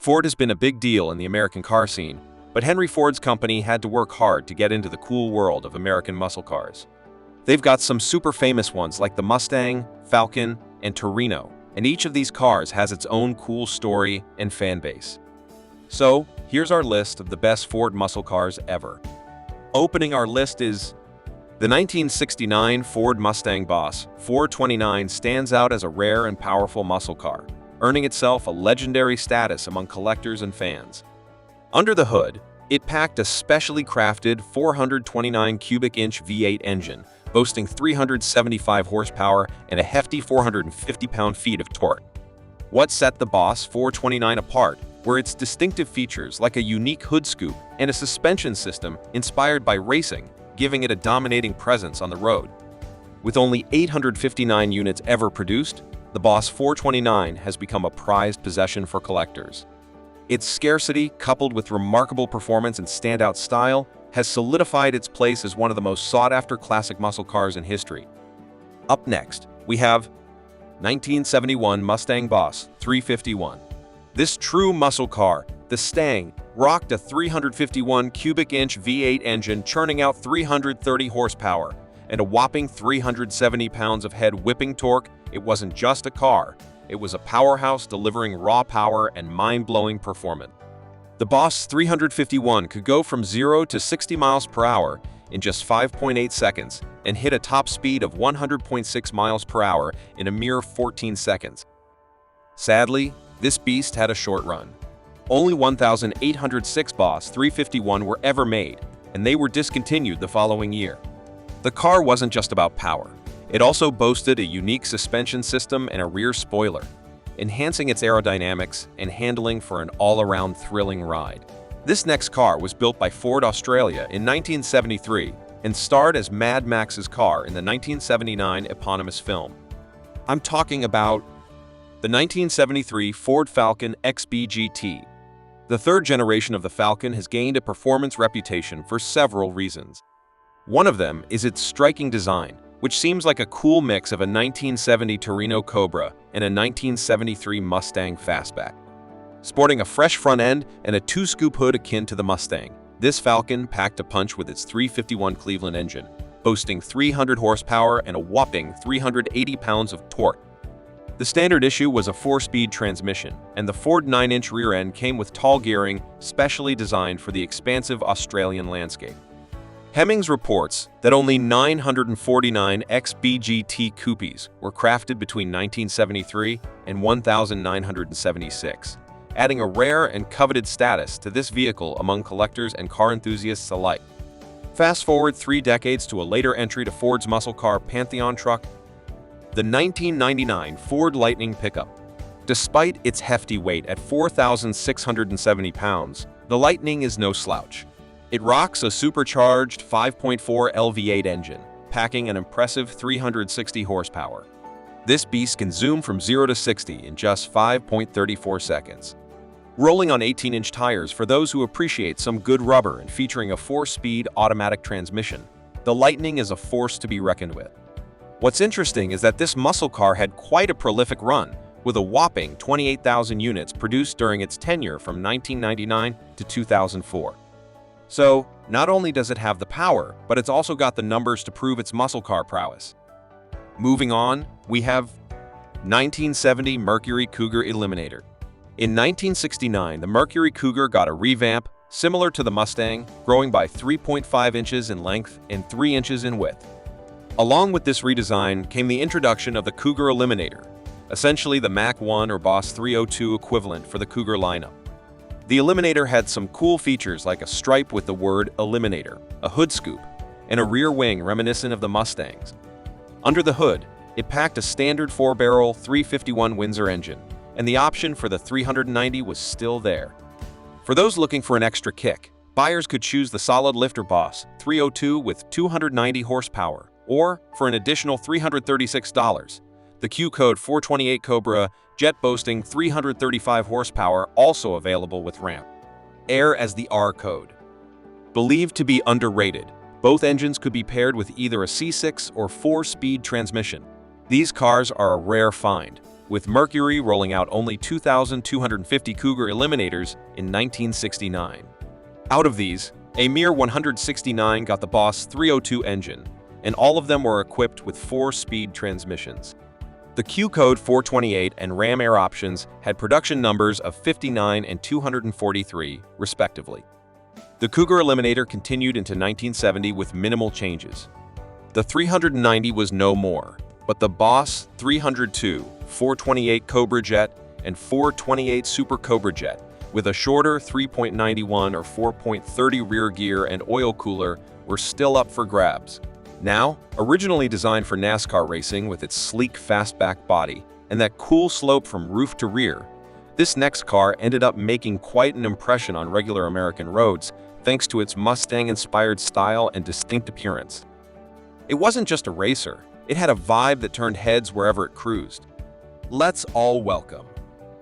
Ford has been a big deal in the American car scene, but Henry Ford's company had to work hard to get into the cool world of American muscle cars. They've got some super famous ones like the Mustang, Falcon, and Torino, and each of these cars has its own cool story and fan base. So, here's our list of the best Ford muscle cars ever. Opening our list is the 1969 Ford Mustang Boss 429 stands out as a rare and powerful muscle car, earning itself a legendary status among collectors and fans. Under the hood, it packed a specially crafted 429 cubic inch V8 engine, boasting 375 horsepower and a hefty 450 pound-feet of torque. What set the Boss 429 apart were its distinctive features like a unique hood scoop and a suspension system inspired by racing, giving it a dominating presence on the road. With only 859 units ever produced, the Boss 429 has become a prized possession for collectors. Its scarcity, coupled with remarkable performance and standout style, has solidified its place as one of the most sought-after classic muscle cars in history. Up next, we have 1971 Mustang Boss 351. This true muscle car, the Stang, rocked a 351 cubic inch V8 engine churning out 330 horsepower and a whopping 370 pounds of head-whipping torque. It wasn't just a car, it was a powerhouse delivering raw power and mind-blowing performance. The Boss 351 could go from 0 to 60 miles per hour in just 5.8 seconds and hit a top speed of 100.6 miles per hour in a mere 14 seconds. Sadly, this beast had a short run. Only 1,806 Boss 351 were ever made, and they were discontinued the following year. The car wasn't just about power. It also boasted a unique suspension system and a rear spoiler, enhancing its aerodynamics and handling for an all-around thrilling ride. This next car was built by Ford Australia in 1973 and starred as Mad Max's car in the 1979 eponymous film. I'm talking about the 1973 Ford Falcon XB GT. The third generation of the Falcon has gained a performance reputation for several reasons. One of them is its striking design, which seems like a cool mix of a 1970 Torino Cobra and a 1973 Mustang Fastback. Sporting a fresh front end and a two-scoop hood akin to the Mustang, this Falcon packed a punch with its 351 Cleveland engine, boasting 300 horsepower and a whopping 380 pounds of torque. The standard issue was a 4-speed transmission, and the Ford 9-inch rear end came with tall gearing, specially designed for the expansive Australian landscape. Hemmings reports that only 949 XB GT coupes were crafted between 1973 and 1976, adding a rare and coveted status to this vehicle among collectors and car enthusiasts alike. Fast forward 3 decades to a later entry to Ford's muscle car Pantheon truck, the 1999 Ford Lightning pickup. Despite its hefty weight at 4,670 pounds, the Lightning is no slouch. It rocks a supercharged 5.4 LV8 engine, packing an impressive 360 horsepower. This beast can zoom from 0 to 60 in just 5.34 seconds. Rolling on 18-inch tires for those who appreciate some good rubber and featuring a 4-speed automatic transmission, the Lightning is a force to be reckoned with. What's interesting is that this muscle car had quite a prolific run, with a whopping 28,000 units produced during its tenure from 1999 to 2004. So, not only does it have the power, but it's also got the numbers to prove its muscle car prowess. Moving on, we have 1970 Mercury Cougar Eliminator. In 1969, the Mercury Cougar got a revamp, similar to the Mustang, growing by 3.5 inches in length and 3 inches in width. Along with this redesign came the introduction of the Cougar Eliminator, essentially the Mach 1 or Boss 302 equivalent for the Cougar lineup. The Eliminator had some cool features like a stripe with the word Eliminator, a hood scoop, and a rear wing reminiscent of the Mustangs. Under the hood, it packed a standard 4-barrel 351 Windsor engine, and the option for the 390 was still there. For those looking for an extra kick, buyers could choose the solid lifter Boss 302 with 290 horsepower, or, for an additional $336, the Q-Code 428 Cobra jet boasting 335 horsepower, also available with ramp. Air as the R code. Believed to be underrated, both engines could be paired with either a C6 or 4-speed transmission. These cars are a rare find, with Mercury rolling out only 2,250 Cougar Eliminators in 1969. Out of these, a mere 169 got the Boss 302 engine, and all of them were equipped with 4-speed transmissions. The Q-Code 428 and Ram Air options had production numbers of 59 and 243, respectively. The Cougar Eliminator continued into 1970 with minimal changes. The 390 was no more, but the Boss 302, 428 Cobra Jet, and 428 Super Cobra Jet, with a shorter 3.91 or 4.30 rear gear and oil cooler, were still up for grabs. Now, originally designed for NASCAR racing with its sleek fastback body and that cool slope from roof to rear, this next car ended up making quite an impression on regular American roads thanks to its Mustang-inspired style and distinct appearance. It wasn't just a racer, it had a vibe that turned heads wherever it cruised. Let's all welcome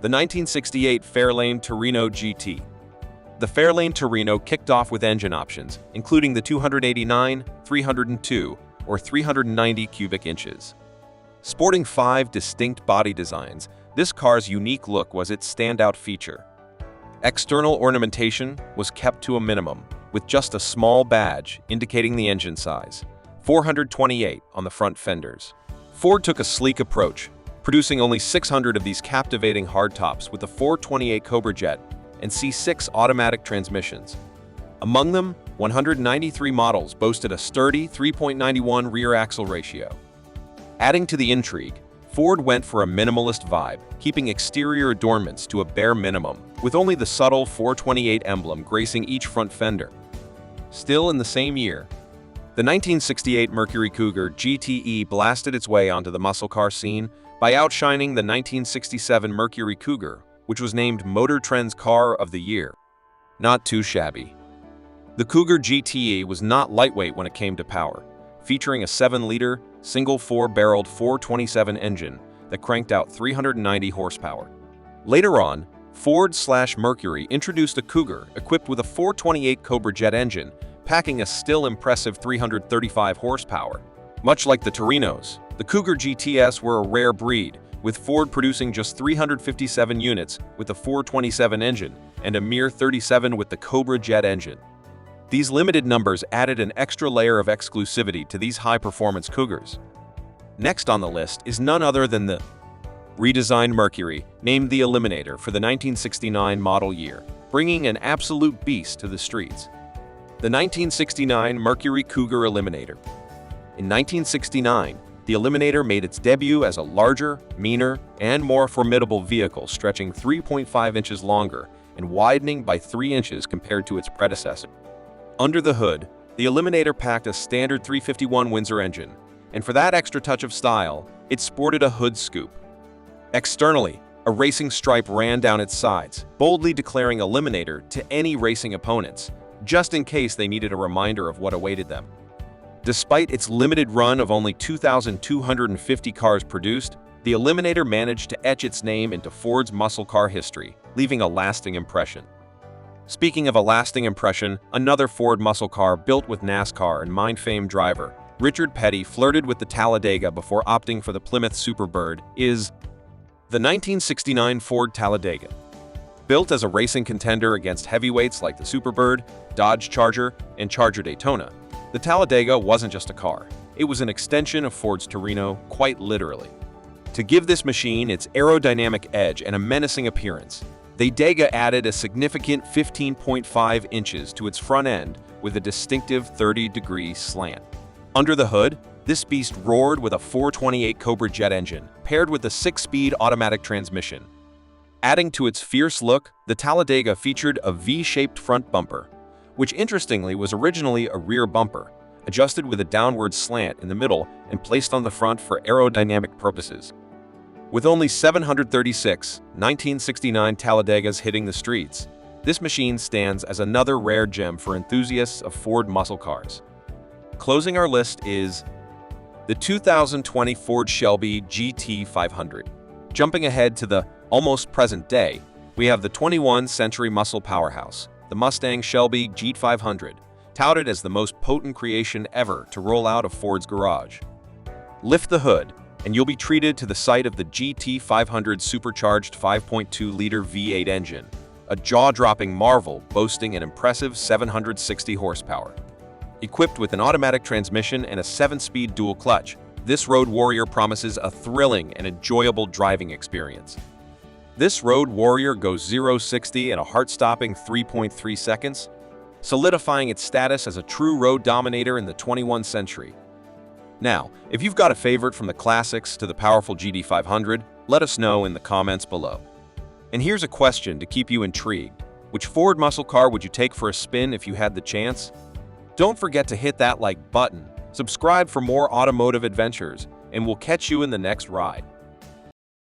the 1968 Fairlane Torino GT. The Fairlane Torino kicked off with engine options, including the 289, 302, or 390 cubic inches. Sporting 5 distinct body designs, this car's unique look was its standout feature. External ornamentation was kept to a minimum, with just a small badge indicating the engine size, 428 on the front fenders. Ford took a sleek approach, producing only 600 of these captivating hardtops with the 428 Cobra Jet and C6 automatic transmissions. Among them, 193 models boasted a sturdy 3.91 rear axle ratio. Adding to the intrigue, Ford went for a minimalist vibe, keeping exterior adornments to a bare minimum, with only the subtle 428 emblem gracing each front fender. Still in the same year, the 1968 Mercury Cougar GTE blasted its way onto the muscle car scene by outshining the 1967 Mercury Cougar, which was named Motor Trend's Car of the Year. Not too shabby. The Cougar GTE was not lightweight when it came to power, featuring a 7-liter, single 4-barreled 427 engine that cranked out 390 horsepower. Later on, Ford/Mercury introduced a Cougar equipped with a 428 Cobra Jet engine, packing a still impressive 335 horsepower. Much like the Torinos, the Cougar GTS were a rare breed, with Ford producing just 357 units with the 427 engine and a mere 37 with the Cobra Jet engine. These limited numbers added an extra layer of exclusivity to these high-performance Cougars. Next on the list is none other than the redesigned Mercury, named the Eliminator for the 1969 model year, bringing an absolute beast to the streets. The 1969 Mercury Cougar Eliminator. In 1969, the Eliminator made its debut as a larger, meaner, and more formidable vehicle stretching 3.5 inches longer and widening by 3 inches compared to its predecessor. Under the hood, the Eliminator packed a standard 351 Windsor engine, and for that extra touch of style, it sported a hood scoop. Externally, a racing stripe ran down its sides, boldly declaring Eliminator to any racing opponents, just in case they needed a reminder of what awaited them. Despite its limited run of only 2,250 cars produced, the Eliminator managed to etch its name into Ford's muscle car history, leaving a lasting impression. Speaking of a lasting impression, another Ford muscle car built with NASCAR and mind-famed driver Richard Petty flirted with the Talladega before opting for the Plymouth Superbird is the 1969 Ford Talladega. Built as a racing contender against heavyweights like the Superbird, Dodge Charger, and Charger Daytona, the Talladega wasn't just a car. It was an extension of Ford's Torino, quite literally. To give this machine its aerodynamic edge and a menacing appearance, the Dega added a significant 15.5 inches to its front end with a distinctive 30-degree slant. Under the hood, this beast roared with a 428 Cobra Jet engine, paired with a 6-speed automatic transmission. Adding to its fierce look, the Talladega featured a V-shaped front bumper, which interestingly was originally a rear bumper, adjusted with a downward slant in the middle and placed on the front for aerodynamic purposes. With only 736 1969 Talladegas hitting the streets, this machine stands as another rare gem for enthusiasts of Ford muscle cars. Closing our list is the 2020 Ford Shelby GT 500. Jumping ahead to the almost present day, we have the 21st century muscle powerhouse, the Mustang Shelby GT 500, touted as the most potent creation ever to roll out of Ford's garage. Lift the hood, and you'll be treated to the sight of the GT500 supercharged 5.2-liter V8 engine, a jaw-dropping marvel boasting an impressive 760 horsepower. Equipped with an automatic transmission and a 7-speed dual clutch, this Road Warrior promises a thrilling and enjoyable driving experience. This Road Warrior goes 0-60 in a heart-stopping 3.3 seconds, solidifying its status as a true road dominator in the 21st century. Now, if you've got a favorite from the classics to the powerful GT500, let us know in the comments below. And here's a question to keep you intrigued. Which Ford muscle car would you take for a spin if you had the chance? Don't forget to hit that like button, subscribe for more automotive adventures, and we'll catch you in the next ride.